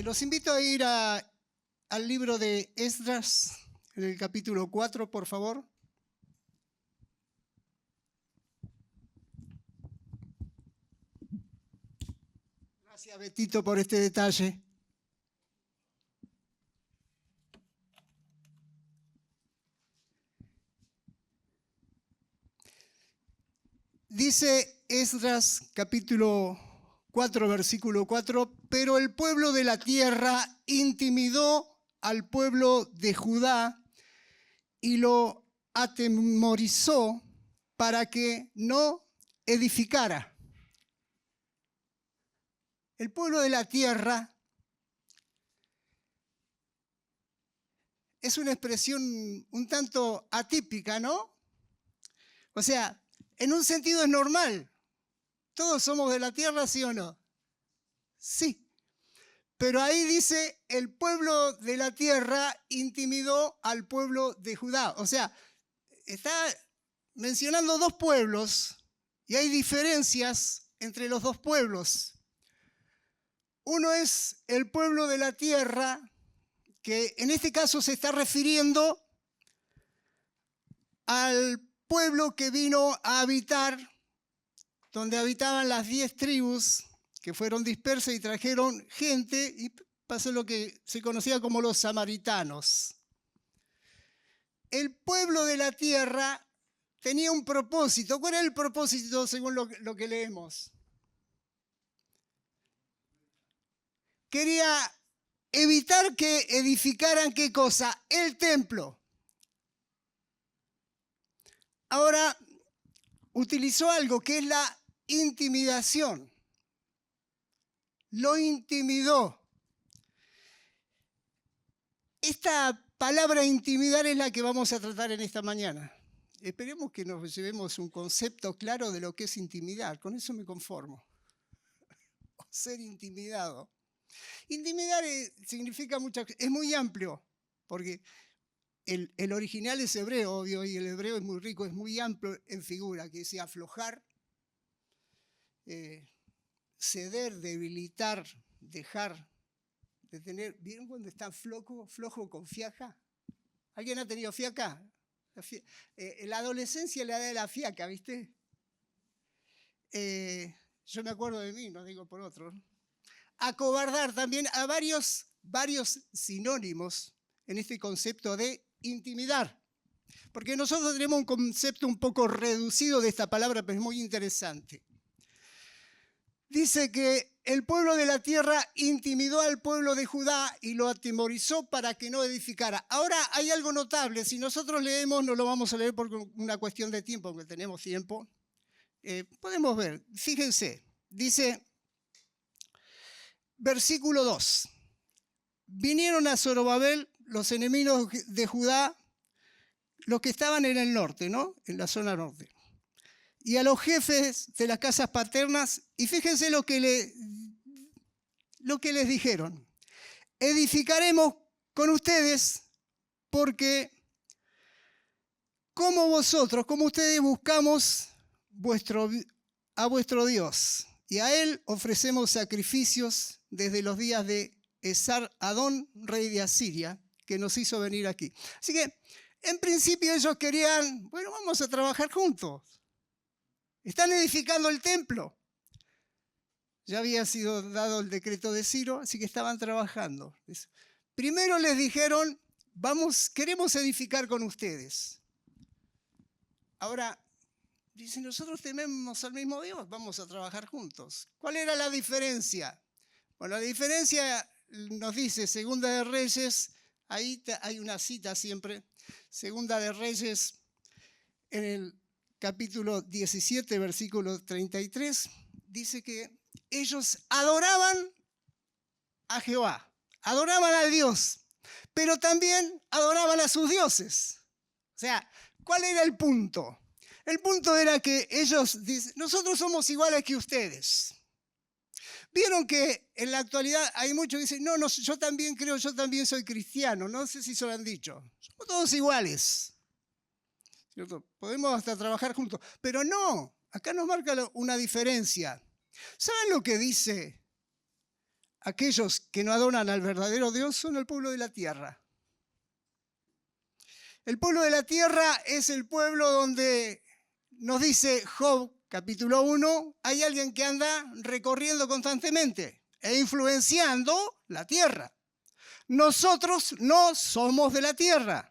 Los invito a ir al libro de Esdras, en el capítulo 4, por favor. Gracias, Betito, por este detalle. Dice Esdras, capítulo 4, versículo 4, pero el pueblo de la tierra intimidó al pueblo de Judá y lo atemorizó para que no edificara. El pueblo de la tierra es una expresión un tanto atípica, ¿no? O sea, en un sentido es normal. ¿Todos somos de la tierra, sí o no? Sí. Pero ahí dice, el pueblo de la tierra intimidó al pueblo de Judá. O sea, está mencionando dos pueblos y hay diferencias entre los dos pueblos. Uno es el pueblo de la tierra, que en este caso se está refiriendo al pueblo que vino a habitar donde habitaban las 10 tribus que fueron dispersas y trajeron gente, y pasó lo que se conocía como los samaritanos. El pueblo de la tierra tenía un propósito. ¿Cuál era el propósito según lo que leemos? Quería evitar que edificaran, ¿qué cosa? El templo. Ahora, utilizó algo que es la intimidación. Lo intimidó. Esta palabra intimidar es la que vamos a tratar en esta mañana. Esperemos que nos llevemos un concepto claro de lo que es intimidar. Con eso me conformo. O ser intimidado. Intimidar significa muchas cosas. Es muy amplio, porque el original es hebreo, obvio, y el hebreo es muy rico, es muy amplio en figura, que dice aflojar, ceder, debilitar, dejar, detener. ¿Vieron cuando está flojo con fiaca? ¿Alguien ha tenido fiaca? La adolescencia le da la fiaca, ¿viste? Yo me acuerdo de mí, no digo por otros. Acobardar también a varios sinónimos en este concepto de intimidar. Porque nosotros tenemos un concepto un poco reducido de esta palabra, pero es muy interesante. Dice que el pueblo de la tierra intimidó al pueblo de Judá y lo atemorizó para que no edificara. Ahora hay algo notable. Si nosotros leemos, no lo vamos a leer por una cuestión de tiempo, porque tenemos tiempo. Podemos ver, fíjense, dice, versículo 2. Vinieron a Zorobabel los enemigos de Judá, los que estaban en el norte, ¿no? En la zona norte. Y a los jefes de las casas paternas, y fíjense lo que les dijeron. Edificaremos con ustedes porque como ustedes buscamos a vuestro Dios. Y a él ofrecemos sacrificios desde los días de Esar-Adón, rey de Asiria, que nos hizo venir aquí. Así que, en principio ellos querían, bueno, vamos a trabajar juntos. Están edificando el templo. Ya había sido dado el decreto de Ciro, así que estaban trabajando. Primero les dijeron, queremos edificar con ustedes. Ahora, dicen, nosotros tememos al mismo Dios, vamos a trabajar juntos. ¿Cuál era la diferencia? Bueno, la diferencia nos dice Segunda de Reyes, ahí hay una cita siempre, Segunda de Reyes, en el capítulo 17, versículo 33, dice que ellos adoraban a Jehová, adoraban a Dios, pero también adoraban a sus dioses. O sea, ¿cuál era el punto? El punto era que ellos dicen, nosotros somos iguales que ustedes. Vieron que en la actualidad hay muchos que dicen, no, yo también creo, yo también soy cristiano. No sé si se lo han dicho. Somos todos iguales. ¿Cierto? Podemos hasta trabajar juntos. Pero no, acá nos marca una diferencia. ¿Saben lo que dice aquellos que no adoran al verdadero Dios son el pueblo de la tierra. El pueblo de la tierra es el pueblo donde nos dice Job, capítulo 1, hay alguien que anda recorriendo constantemente e influenciando la tierra. Nosotros no somos de la tierra.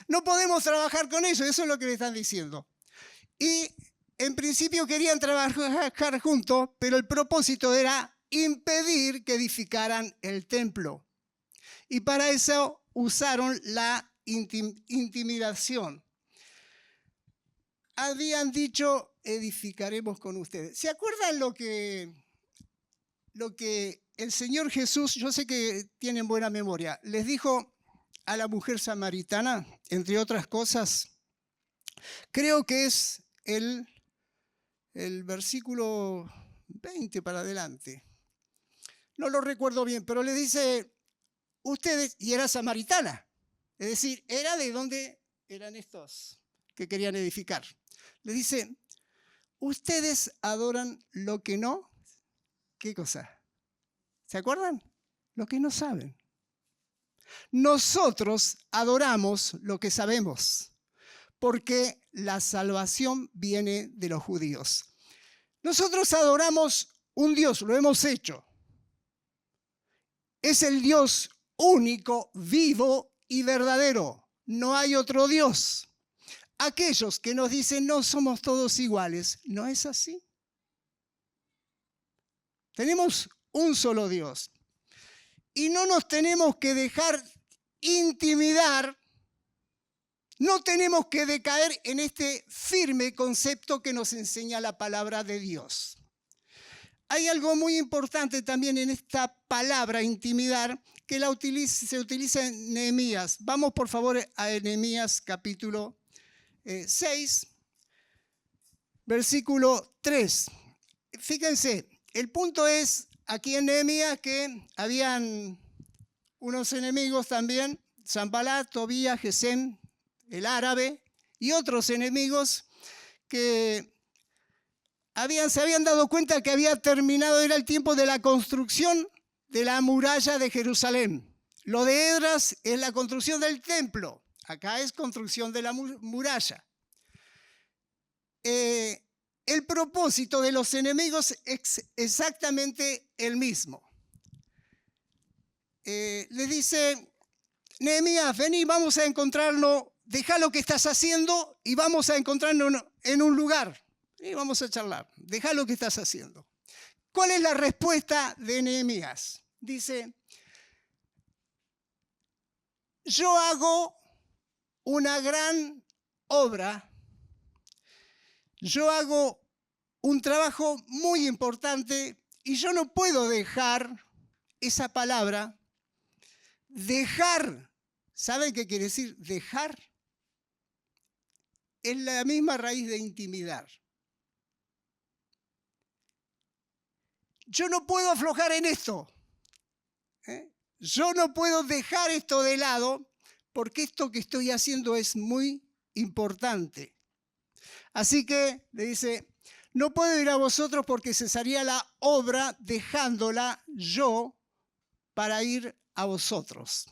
No podemos trabajar con ellos, eso es lo que le están diciendo. Y en principio querían trabajar juntos, pero el propósito era impedir que edificaran el templo. Y para eso usaron la intimidación. Habían dicho, edificaremos con ustedes. ¿Se acuerdan lo que el Señor Jesús, yo sé que tienen buena memoria, les dijo a la mujer samaritana, entre otras cosas? Creo que es el versículo 20 para adelante. No lo recuerdo bien, pero le dice, ustedes, y era samaritana, es decir, era de donde eran estos que querían edificar. Le dice, ustedes adoran lo que no, ¿qué cosa? ¿Se acuerdan? Lo que no saben. Nosotros adoramos lo que sabemos, porque la salvación viene de los judíos. Nosotros adoramos un Dios, lo hemos hecho. Es el Dios único, vivo y verdadero. No hay otro Dios. Aquellos que nos dicen no somos todos iguales, ¿no es así? Tenemos un solo Dios. Y no nos tenemos que dejar intimidar, no tenemos que decaer en este firme concepto que nos enseña la palabra de Dios. Hay algo muy importante también en esta palabra, intimidar, que se utiliza en Nehemías. Vamos por favor a Nehemías capítulo 6, versículo 3. Fíjense, el punto es aquí en Nehemías que habían unos enemigos también, Sanballat, Tobías, Gesem, el árabe, y otros enemigos que se habían dado cuenta que había terminado, era el tiempo de la construcción de la muralla de Jerusalén. Lo de Esdras es la construcción del templo, acá es construcción de la muralla. El propósito de los enemigos es exactamente el mismo. Les dice, Nehemías, vení, vamos a encontrarnos, deja lo que estás haciendo y vamos a encontrarnos en un lugar. Y vamos a charlar, deja lo que estás haciendo. ¿Cuál es la respuesta de Nehemías? Dice, yo hago una gran obra, yo hago un trabajo muy importante y yo no puedo dejar esa palabra. Dejar, ¿saben qué quiere decir dejar? Es la misma raíz de intimidar. Yo no puedo aflojar en esto. Yo no puedo dejar esto de lado porque esto que estoy haciendo es muy importante. Así que le dice, no puedo ir a vosotros porque cesaría la obra dejándola yo para ir a vosotros.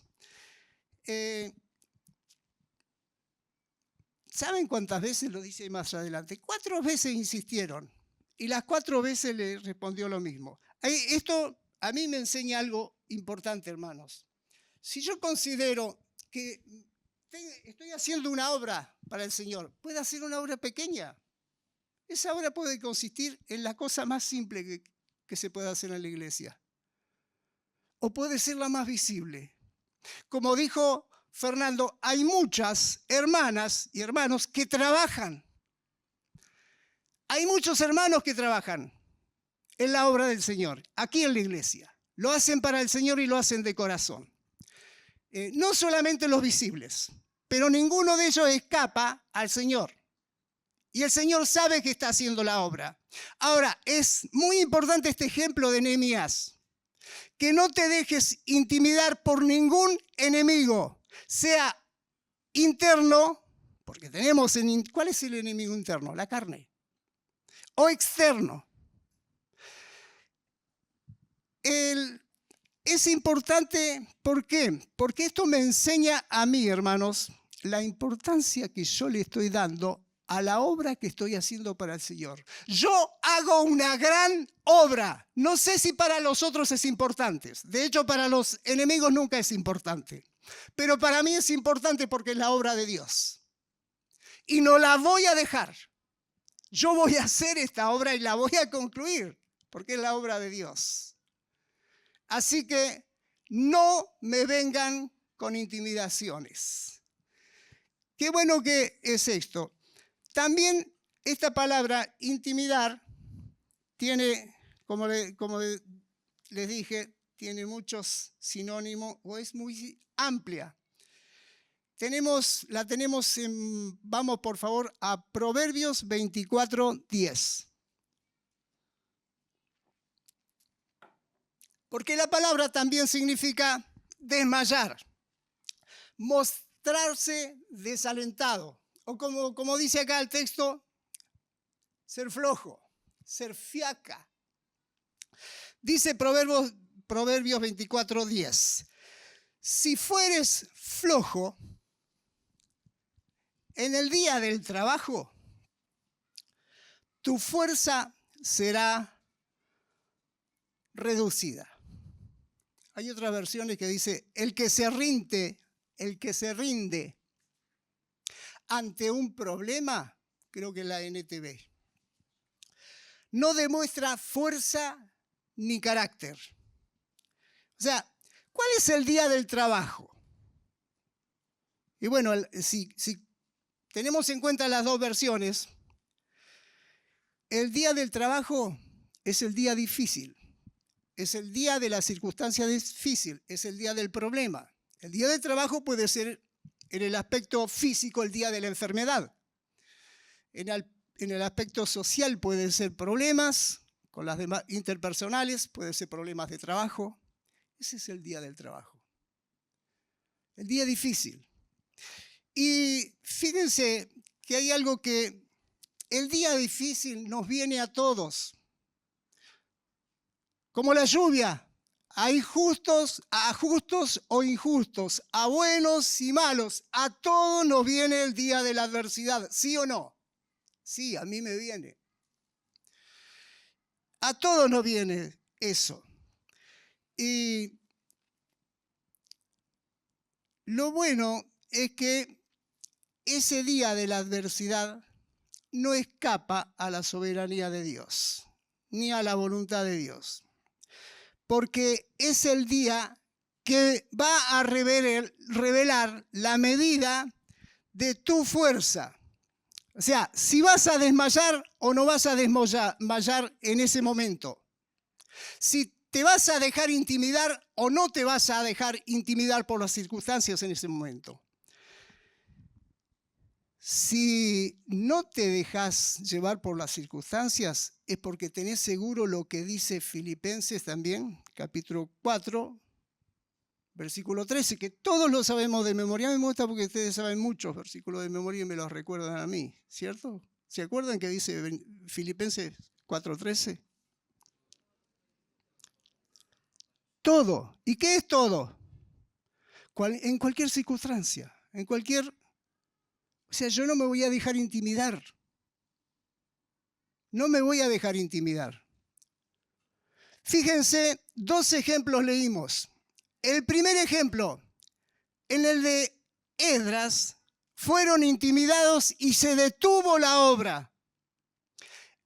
¿Saben cuántas veces lo dice más adelante? 4 veces insistieron y las 4 veces le respondió lo mismo. Esto a mí me enseña algo importante, hermanos. Si yo considero que estoy haciendo una obra para el Señor, puede hacer una obra pequeña. Esa obra puede consistir en la cosa más simple que se puede hacer en la iglesia. O puede ser la más visible. Como dijo Fernando, hay muchas hermanas y hermanos que trabajan. Hay muchos hermanos que trabajan en la obra del Señor, aquí en la iglesia. Lo hacen para el Señor y lo hacen de corazón. No solamente los visibles, pero ninguno de ellos escapa al Señor. Y el Señor sabe que está haciendo la obra. Ahora, es muy importante este ejemplo de Nehemías. Que no te dejes intimidar por ningún enemigo, sea interno, porque tenemos, ¿cuál es el enemigo interno? La carne. O externo. es importante, ¿por qué? Porque esto me enseña a mí, hermanos, la importancia que yo le estoy dando a la obra que estoy haciendo para el Señor. Yo hago una gran obra. No sé si para los otros es importante. De hecho, para los enemigos nunca es importante. Pero para mí es importante porque es la obra de Dios. Y no la voy a dejar. Yo voy a hacer esta obra y la voy a concluir porque es la obra de Dios. Así que no me vengan con intimidaciones. Qué bueno que es esto. También esta palabra intimidar tiene, como les dije, tiene muchos sinónimos o es muy amplia. La tenemos vamos por favor a Proverbios 24:10. Porque la palabra también significa desmayar, mostrarse desalentado. O como dice acá el texto, ser flojo, ser fiaca. Dice Proverbios 24:10. Si fueres flojo en el día del trabajo, tu fuerza será reducida. Hay otras versiones que dice, el que se rinde ante un problema, creo que la NTV, no demuestra fuerza ni carácter. O sea, ¿cuál es el día del trabajo? Y bueno, si tenemos en cuenta las dos versiones, el día del trabajo es el día difícil. Es el día de la circunstancia difícil, es el día del problema. El día del trabajo puede ser en el aspecto físico el día de la enfermedad. En el aspecto social pueden ser problemas con las demás interpersonales, pueden ser problemas de trabajo. Ese es el día del trabajo. El día difícil. Y fíjense que hay algo que el día difícil nos viene a todos. Como la lluvia, hay justos o injustos, a buenos y malos. A todos nos viene el día de la adversidad, ¿sí o no? Sí, a mí me viene. A todos nos viene eso. Y lo bueno es que ese día de la adversidad no escapa a la soberanía de Dios, ni a la voluntad de Dios. Porque es el día que va a revelar la medida de tu fuerza. O sea, si vas a desmayar o no vas a desmayar en ese momento. Si te vas a dejar intimidar o no te vas a dejar intimidar por las circunstancias en ese momento. Si no te dejas llevar por las circunstancias, es porque tenés seguro lo que dice Filipenses también, capítulo 4, versículo 13, que todos lo sabemos de memoria. A mí me gusta porque ustedes saben muchos versículos de memoria y me los recuerdan a mí, ¿cierto? ¿Se acuerdan que dice Filipenses 4:13? Todo. ¿Y qué es todo? En cualquier circunstancia, en cualquier... O sea, yo no me voy a dejar intimidar. No me voy a dejar intimidar. Fíjense, 2 ejemplos leímos. El primer ejemplo, en el de Esdras, fueron intimidados y se detuvo la obra.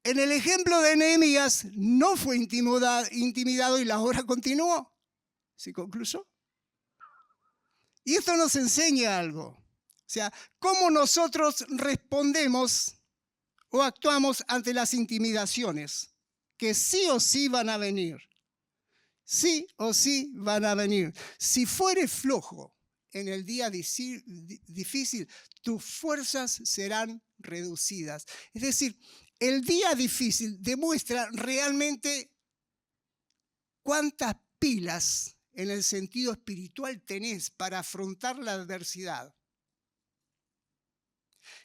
En el ejemplo de Nehemías, no fue intimidado y la obra continuó. ¿Se concluyó? Y esto nos enseña algo. O sea, cómo nosotros respondemos o actuamos ante las intimidaciones, que sí o sí van a venir. Sí o sí van a venir. Si fueres flojo en el día difícil, tus fuerzas serán reducidas. Es decir, el día difícil demuestra realmente cuántas pilas en el sentido espiritual tenés para afrontar la adversidad.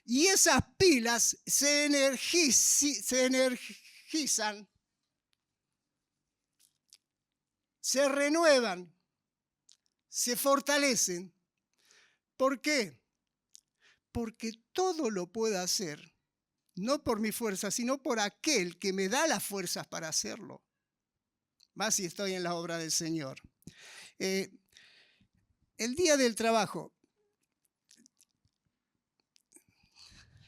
Y esas pilas se energizan se renuevan, se fortalecen. ¿Por qué? Porque todo lo puedo hacer, no por mi fuerza, sino por aquel que me da las fuerzas para hacerlo. Más si estoy en la obra del Señor. El día del trabajo.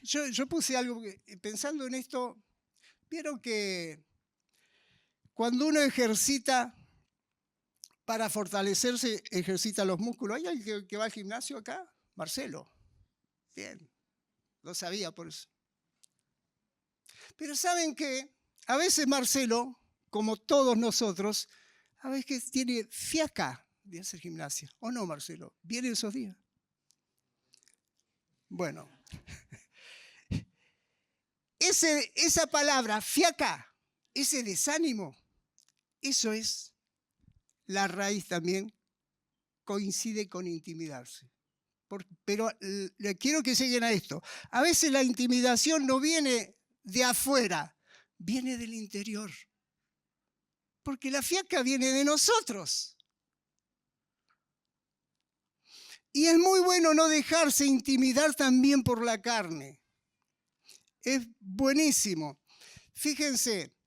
Yo puse algo, pensando en esto, vieron que cuando uno ejercita para fortalecerse, ejercita los músculos. ¿Hay alguien que va al gimnasio acá? Marcelo. Bien, lo sabía por eso. Pero ¿saben qué? A veces Marcelo, como todos nosotros, a veces tiene fiaca de hacer gimnasia. ¿O no, Marcelo? ¿Viene esos días? Bueno. Esa palabra, fiaca, ese desánimo, eso es la raíz también, coincide con intimidarse. Pero quiero que lleguen a esto. A veces la intimidación no viene de afuera, viene del interior. Porque la fiaca viene de nosotros. Y es muy bueno no dejarse intimidar también por la carne. Es buenísimo. Fíjense,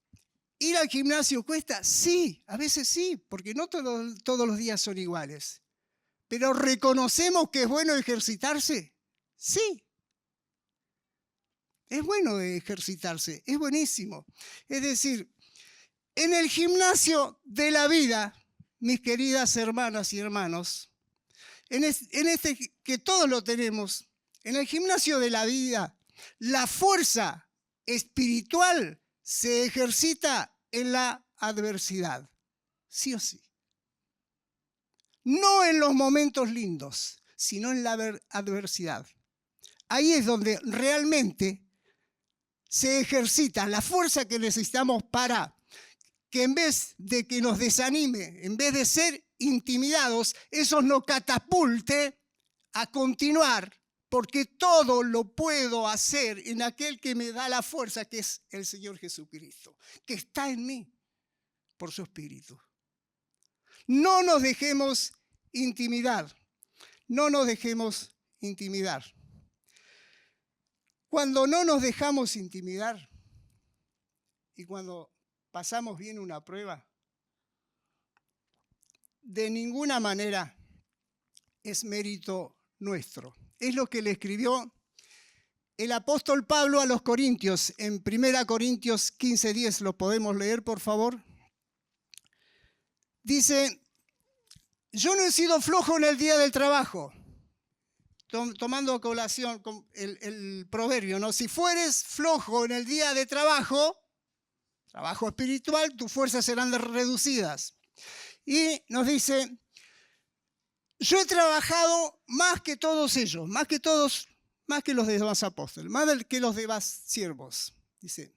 ¿ir al gimnasio cuesta? Sí, a veces sí, porque no todos los días son iguales. ¿Pero reconocemos que es bueno ejercitarse? Sí. Es bueno ejercitarse, es buenísimo. Es decir, en el gimnasio de la vida, mis queridas hermanas y hermanos, en este que todos lo tenemos, en el gimnasio de la vida, la fuerza espiritual se ejercita en la adversidad, sí o sí. No en los momentos lindos, sino en la adversidad. Ahí es donde realmente se ejercita la fuerza que necesitamos para que en vez de que nos desanime, en vez de ser intimidados, eso nos catapulte a continuar, porque todo lo puedo hacer en aquel que me da la fuerza, que es el Señor Jesucristo, que está en mí por su Espíritu. No nos dejemos intimidar, no nos dejemos intimidar. Cuando no nos dejamos intimidar y cuando pasamos bien una prueba, de ninguna manera es mérito nuestro. Es lo que le escribió el apóstol Pablo a los Corintios, en 1 Corintios 15:10, ¿lo podemos leer, por favor? Dice, yo no he sido flojo en el día del trabajo, tomando a colación el proverbio, ¿no? Si fueres flojo en el día de trabajo espiritual, tus fuerzas serán reducidas. Y nos dice, yo he trabajado más que todos ellos, más que los demás apóstoles, más que los demás siervos. Dice,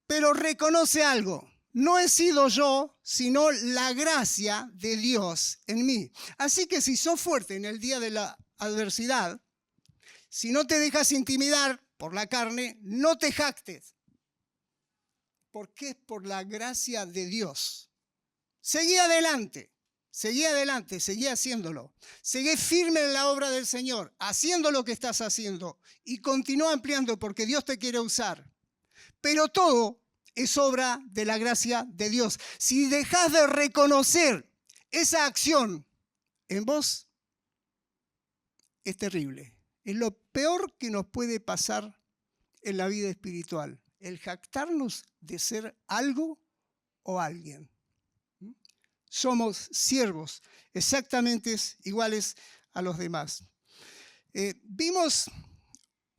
pero reconoce algo, no he sido yo, sino la gracia de Dios en mí. Así que si sos fuerte en el día de la adversidad, si no te dejas intimidar por la carne, no te jactes, porque es por la gracia de Dios. Seguí adelante, seguí haciéndolo. Seguí firme en la obra del Señor, haciendo lo que estás haciendo y continúa ampliando porque Dios te quiere usar. Pero todo es obra de la gracia de Dios. Si dejas de reconocer esa acción en vos, es terrible. Es lo peor que nos puede pasar en la vida espiritual, el jactarnos de ser algo o alguien. Somos siervos exactamente iguales a los demás. Vimos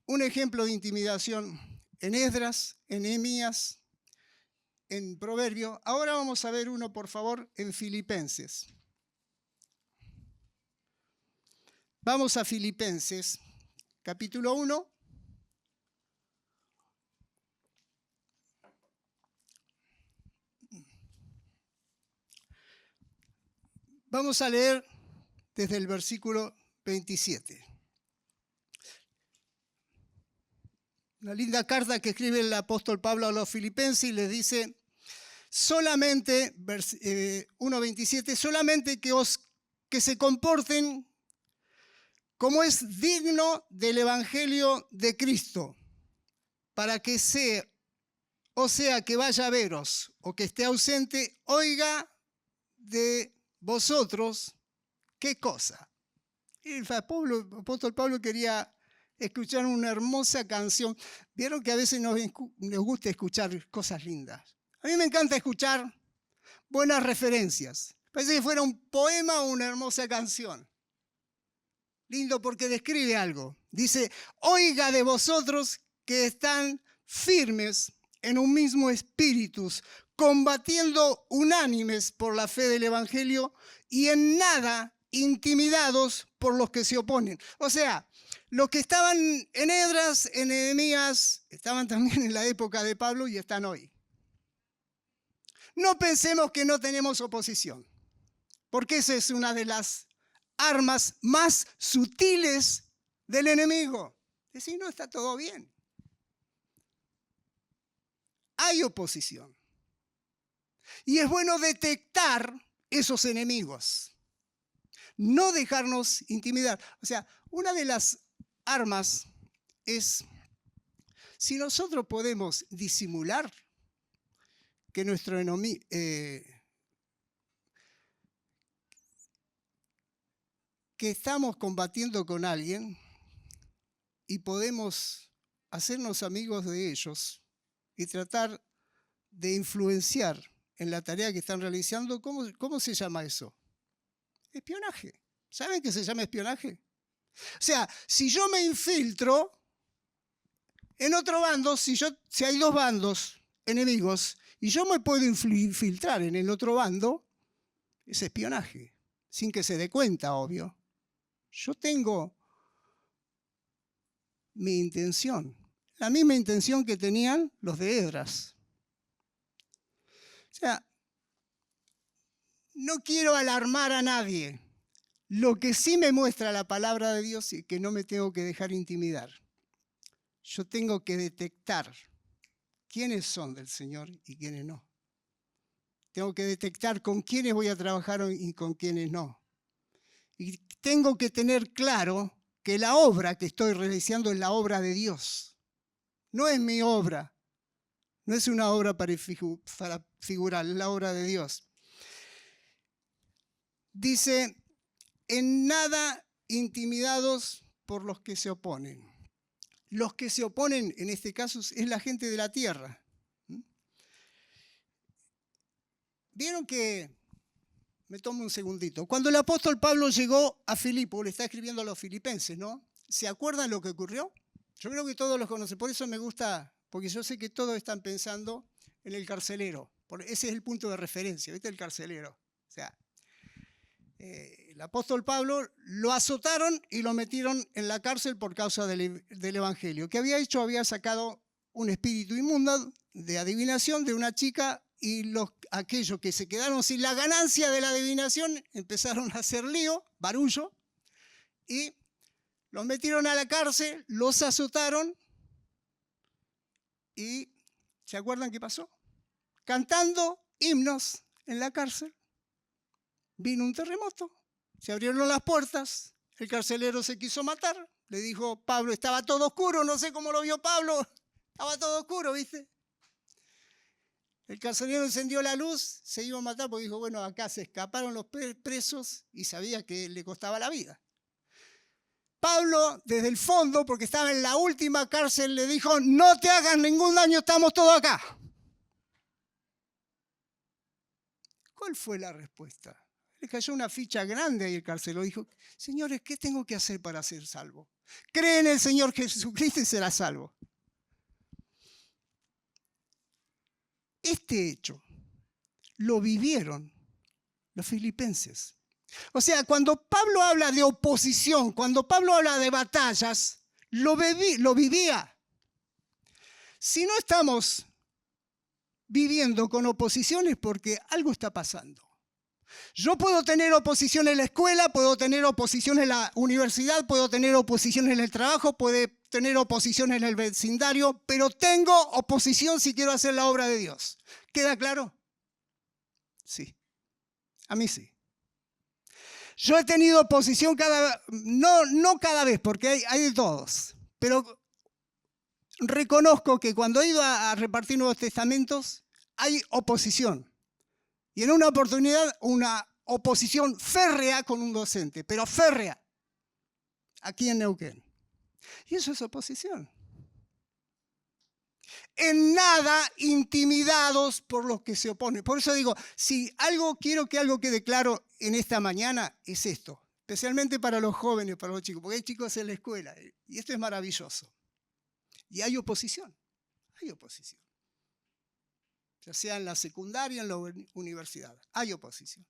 un ejemplo de intimidación en Esdras, en Nehemías, en Proverbio. Ahora vamos a ver uno, por favor, en Filipenses. Vamos a Filipenses, capítulo 1. Vamos a leer desde el versículo 27. Una linda carta que escribe el apóstol Pablo a los filipenses y les dice, solamente, 1:27, solamente que se comporten como es digno del Evangelio de Cristo, para que sea que vaya a veros o que esté ausente, oiga de vosotros qué cosa. Y el apóstol Pablo quería escuchar una hermosa canción. Vieron que a veces nos gusta escuchar cosas lindas. A mí me encanta escuchar buenas referencias. Parece que fuera un poema o una hermosa canción. Lindo porque describe algo. Dice, oiga de vosotros que están firmes en un mismo espíritu, combatiendo unánimes por la fe del Evangelio y en nada intimidados por los que se oponen. O sea, los que estaban en Esdras, en Nehemías, estaban también en la época de Pablo y están hoy. No pensemos que no tenemos oposición, porque esa es una de las armas más sutiles del enemigo. Decir, no, está todo bien. Hay oposición. Y es bueno detectar esos enemigos. No dejarnos intimidar. O sea, una de las armas es, si nosotros podemos disimular que nuestro enemigo, que estamos combatiendo con alguien y podemos hacernos amigos de ellos y tratar de influenciar en la tarea que están realizando, ¿cómo se llama eso? Espionaje. ¿Saben qué se llama espionaje? O sea, si yo me infiltro en otro bando, si hay dos bandos enemigos y yo me puedo infiltrar en el otro bando, es espionaje, sin que se dé cuenta, obvio. Yo tengo mi intención, la misma intención que tenían los de Esdras. O sea, no quiero alarmar a nadie. Lo que sí me muestra la palabra de Dios es que no me tengo que dejar intimidar. Yo tengo que detectar quiénes son del Señor y quiénes no. Tengo que detectar con quiénes voy a trabajar y con quiénes no. Y tengo que tener claro que la obra que estoy realizando es la obra de Dios. No es mi obra. No es una obra para figurar, es la obra de Dios. Dice, en nada intimidados por los que se oponen. Los que se oponen, en este caso, es la gente de la tierra. Vieron que, me tomo un segundito, cuando el apóstol Pablo llegó a Filipo, le está escribiendo a los filipenses, ¿no? ¿Se acuerdan lo que ocurrió? Yo creo que todos los conocen, por eso me gusta, porque yo sé que todos están pensando en el carcelero. Ese es el punto de referencia, ¿viste? El carcelero. O sea, el apóstol Pablo lo azotaron y lo metieron en la cárcel por causa del Evangelio. ¿Qué había hecho? Había sacado un espíritu inmundo de adivinación de una chica y aquellos que se quedaron sin la ganancia de la adivinación empezaron a hacer lío, barullo, y los metieron a la cárcel, los azotaron y ¿se acuerdan qué pasó? Cantando himnos en la cárcel. Vino un terremoto, se abrieron las puertas, el carcelero se quiso matar, le dijo Pablo, estaba todo oscuro, no sé cómo lo vio Pablo, estaba todo oscuro, ¿viste? El carcelero encendió la luz, se iba a matar porque dijo, bueno, acá se escaparon los presos y sabía que le costaba la vida. Pablo, desde el fondo, porque estaba en la última cárcel, le dijo, no te hagas ningún daño, estamos todos acá. ¿Cuál fue la respuesta? Le cayó una ficha grande ahí el carcelero. Dijo, señores, ¿qué tengo que hacer para ser salvo? Cree en el Señor Jesucristo y serás salvo. Este hecho lo vivieron los filipenses. O sea, cuando Pablo habla de oposición, cuando Pablo habla de batallas, lo vivía. Si no estamos viviendo con oposiciones porque algo está pasando. Yo puedo tener oposición en la escuela, puedo tener oposición en la universidad, puedo tener oposición en el trabajo, puedo tener oposición en el vecindario, pero tengo oposición si quiero hacer la obra de Dios. ¿Queda claro? Sí, a mí sí. Yo he tenido oposición no cada vez, porque hay de todos, pero reconozco que cuando he ido a repartir Nuevos Testamentos hay oposición. Y en una oportunidad, una oposición férrea con un docente, pero férrea, aquí en Neuquén. Y eso es oposición. En nada intimidados por los que se oponen. Por eso digo, si quiero que algo quede claro en esta mañana, es esto. Especialmente para los jóvenes, para los chicos, porque hay chicos en la escuela. Y esto es maravilloso. Y hay oposición. Hay oposición. Ya sea en la secundaria, en la universidad. Hay oposición.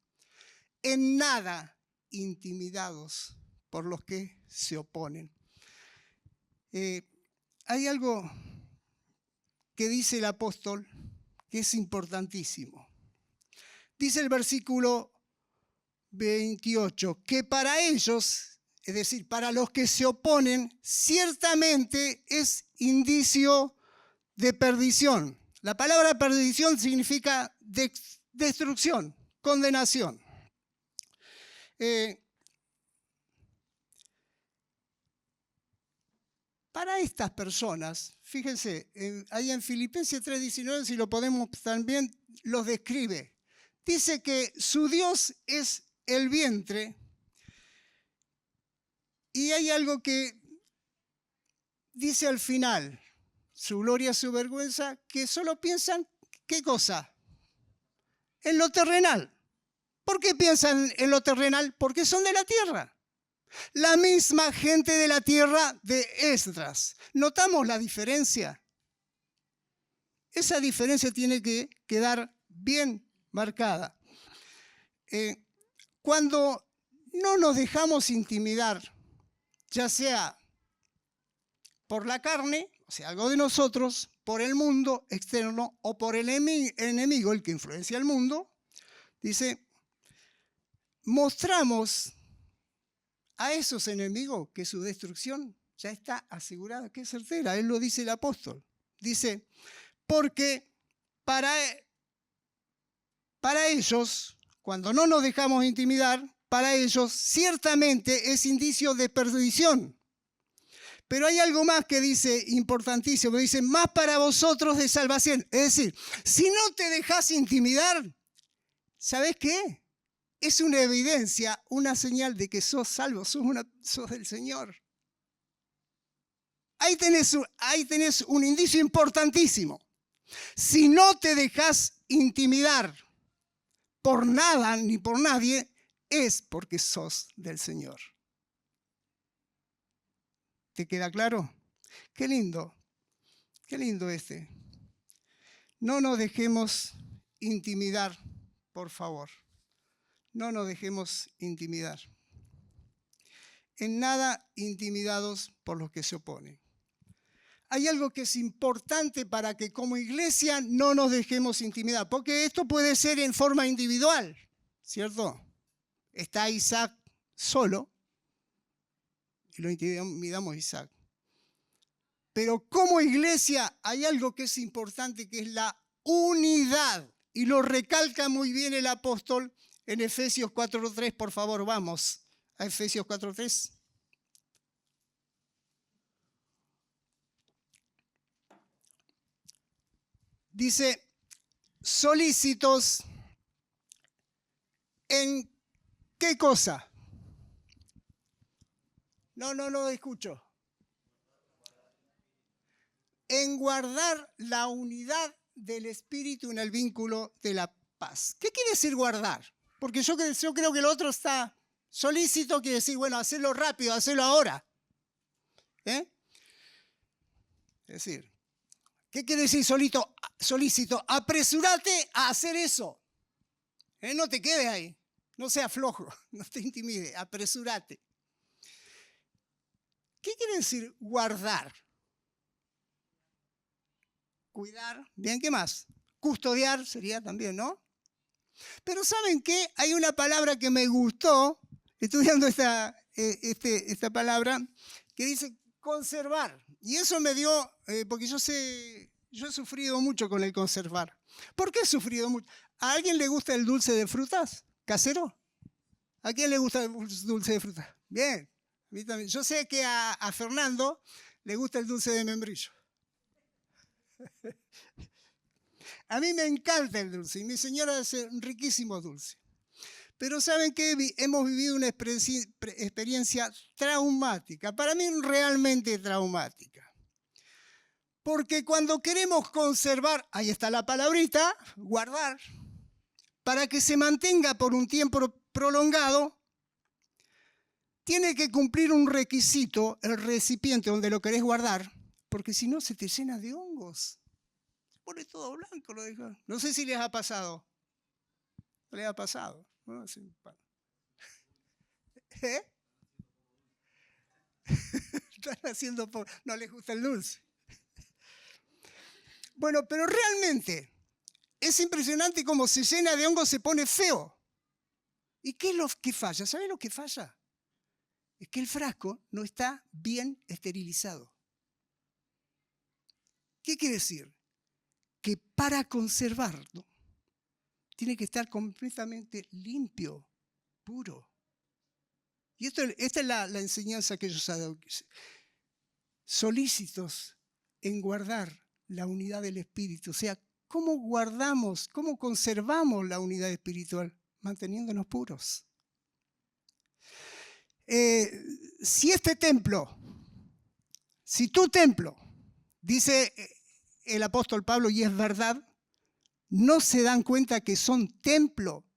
En nada intimidados por los que se oponen. Hay algo que dice el apóstol que es importantísimo. Dice el versículo 28, que para ellos, es decir, para los que se oponen, ciertamente es indicio de perdición. La palabra perdición significa destrucción, condenación. Para estas personas, fíjense, ahí en Filipenses 3:19, si lo podemos también, los describe. Dice que su Dios es el vientre y hay algo que dice al final, su gloria, su vergüenza, que solo piensan, ¿qué cosa? En lo terrenal. ¿Por qué piensan en lo terrenal? Porque son de la tierra. La misma gente de la tierra de Esdras. ¿Notamos la diferencia? Esa diferencia tiene que quedar bien marcada. Cuando no nos dejamos intimidar, ya sea por la carne, o sea, algo de nosotros, por el mundo externo o por el enemigo, el que influencia el mundo, dice, mostramos a esos enemigos que su destrucción ya está asegurada, que es certera. Él lo dice el apóstol. Dice, porque para ellos, cuando no nos dejamos intimidar, para ellos ciertamente es indicio de perdición. Pero hay algo más que dice importantísimo, dice, más para vosotros de salvación. Es decir, si no te dejas intimidar, ¿sabés qué? Es una evidencia, una señal de que sos salvo, sos del Señor. Ahí tenés un indicio importantísimo. Si no te dejas intimidar por nada ni por nadie, es porque sos del Señor. ¿Te queda claro? Qué lindo este. No nos dejemos intimidar, por favor. No nos dejemos intimidar. En nada intimidados por los que se oponen. Hay algo que es importante para que como iglesia no nos dejemos intimidar, porque esto puede ser en forma individual, ¿cierto? Está Isaac solo y lo intimidamos a Isaac. Pero como iglesia hay algo que es importante, que es la unidad. Y lo recalca muy bien el apóstol en Efesios 4:3, por favor, vamos a Efesios 4:3. Dice, solícitos en ¿qué cosa? No escucho. En guardar la unidad del espíritu en el vínculo de la paz. ¿Qué quiere decir guardar? Porque yo creo que el otro está solícito, quiere decir, bueno, hacerlo rápido, hacerlo ahora. Es decir, ¿qué quiere decir solícito? Apresúrate a hacer eso. No te quedes ahí, no seas flojo, no te intimide, apresúrate. ¿Qué quiere decir guardar? Cuidar, bien, ¿qué más? Custodiar sería también, ¿no? Pero ¿saben qué? Hay una palabra que me gustó, estudiando esta palabra, que dice conservar. Y eso me dio, porque yo Yo he sufrido mucho con el conservar. ¿Por qué he sufrido mucho? ¿A alguien le gusta el dulce de frutas casero? ¿A quién le gusta el dulce de frutas? Bien, a mí también. Yo sé que a Fernando le gusta el dulce de membrillo. A mí me encanta el dulce y mi señora hace riquísimos dulces. Pero ¿saben qué? Hemos vivido una experiencia traumática, para mí realmente traumática. Porque cuando queremos conservar, ahí está la palabrita, guardar, para que se mantenga por un tiempo prolongado, tiene que cumplir un requisito, el recipiente donde lo querés guardar, porque si no se te llena de hongos. Se pone todo blanco, lo deja. No sé si les ha pasado. ¿No les ha pasado? ¿No? ¿Eh? Están haciendo no les gusta el dulce. Bueno, pero realmente es impresionante cómo se llena de hongos, se pone feo. ¿Y qué es lo que falla? ¿Saben lo que falla? Es que el frasco no está bien esterilizado. ¿Qué quiere decir? Que para conservarlo tiene que estar completamente limpio, puro. Y esta es la enseñanza que ellos han dado. Solícitos en guardar la unidad del espíritu. O sea, ¿cómo guardamos, cómo conservamos la unidad espiritual? Manteniéndonos puros. Si tu templo, dice el apóstol Pablo, y es verdad, no se dan cuenta que son templo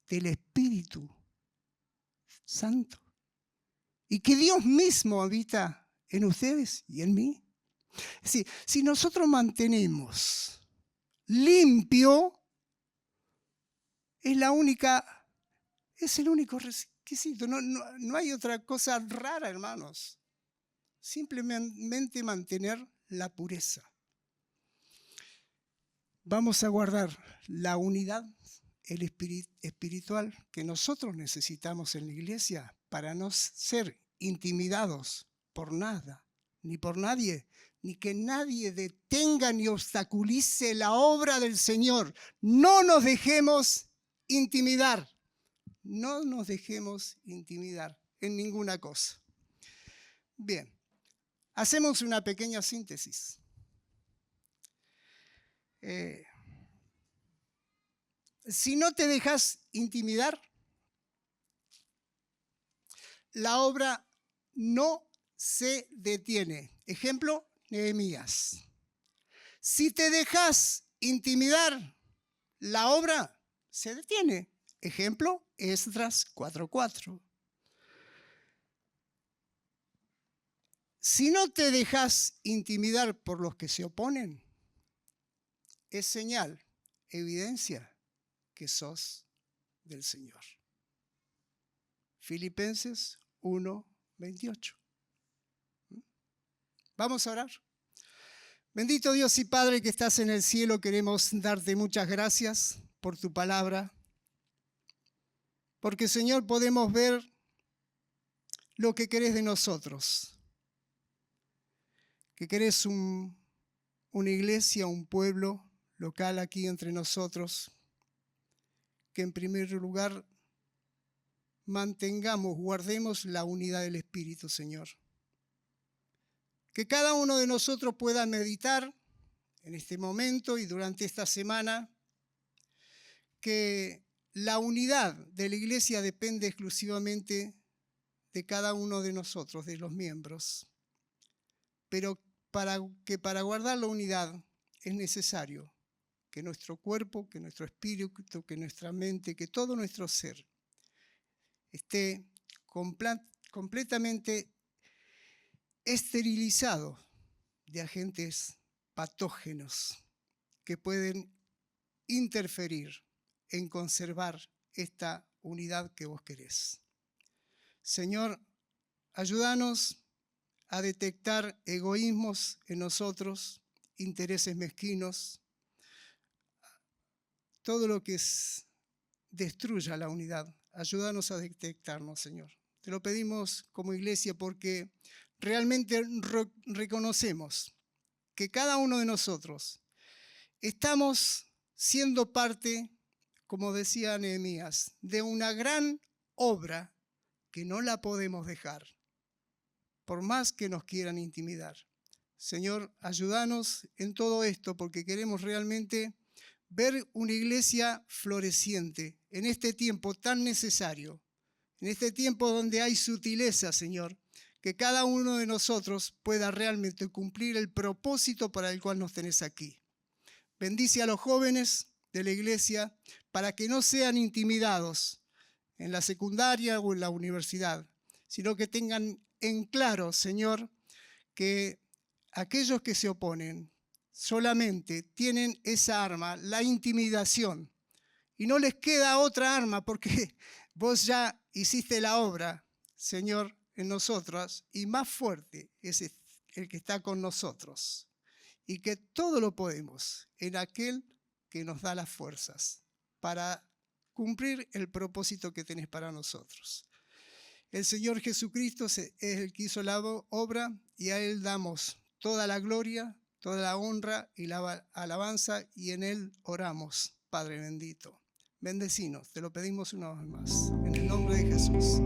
del Espíritu Santo y que Dios mismo habita en ustedes y en mí. Es decir, si nosotros mantenemos limpio, es el único requisito. No hay otra cosa rara, hermanos. Simplemente mantener la pureza. Vamos a guardar la unidad, el espiritual que nosotros necesitamos en la iglesia para no ser intimidados por nada, ni por nadie, ni que nadie detenga ni obstaculice la obra del Señor. No nos dejemos intimidar. No nos dejemos intimidar en ninguna cosa. Bien, hacemos una pequeña síntesis. Si no te dejas intimidar, la obra no se detiene. Ejemplo, Nehemías. Si te dejas intimidar, la obra se detiene. Ejemplo, Esdras 4:4. Si no te dejas intimidar por los que se oponen, es señal, evidencia que sos del Señor. Filipenses 1:28. Vamos a orar. Bendito Dios y Padre que estás en el cielo, queremos darte muchas gracias por tu palabra, porque Señor podemos ver lo que querés de nosotros, que querés una iglesia, un pueblo local aquí entre nosotros, que en primer lugar guardemos la unidad del Espíritu, Señor. Que cada uno de nosotros pueda meditar en este momento y durante esta semana que la unidad de la iglesia depende exclusivamente de cada uno de nosotros, de los miembros. Pero para guardar la unidad es necesario que nuestro cuerpo, que nuestro espíritu, que nuestra mente, que todo nuestro ser esté completamente esterilizado de agentes patógenos que pueden interferir en conservar esta unidad que vos querés. Señor, ayúdanos a detectar egoísmos en nosotros, intereses mezquinos, todo lo que destruya la unidad. Ayúdanos a detectarnos, Señor. Te lo pedimos como iglesia porque realmente reconocemos que cada uno de nosotros estamos siendo parte, como decía Nehemías, de una gran obra que no la podemos dejar, por más que nos quieran intimidar. Señor, ayúdanos en todo esto, porque queremos realmente ver una iglesia floreciente en este tiempo tan necesario, en este tiempo donde hay sutileza, Señor, que cada uno de nosotros pueda realmente cumplir el propósito para el cual nos tenés aquí. Bendice a los jóvenes de la iglesia para que no sean intimidados en la secundaria o en la universidad, sino que tengan en claro, Señor, que aquellos que se oponen solamente tienen esa arma, la intimidación, y no les queda otra arma porque vos ya hiciste la obra, Señor, en nosotros, y más fuerte es el que está con nosotros, y que todo lo podemos en aquel que nos da las fuerzas para cumplir el propósito que tenés para nosotros. El Señor Jesucristo es el que hizo la obra y a Él damos toda la gloria, toda la honra y la alabanza, y en Él oramos, Padre bendito. Bendecinos, te lo pedimos una vez más, en el nombre de Jesús.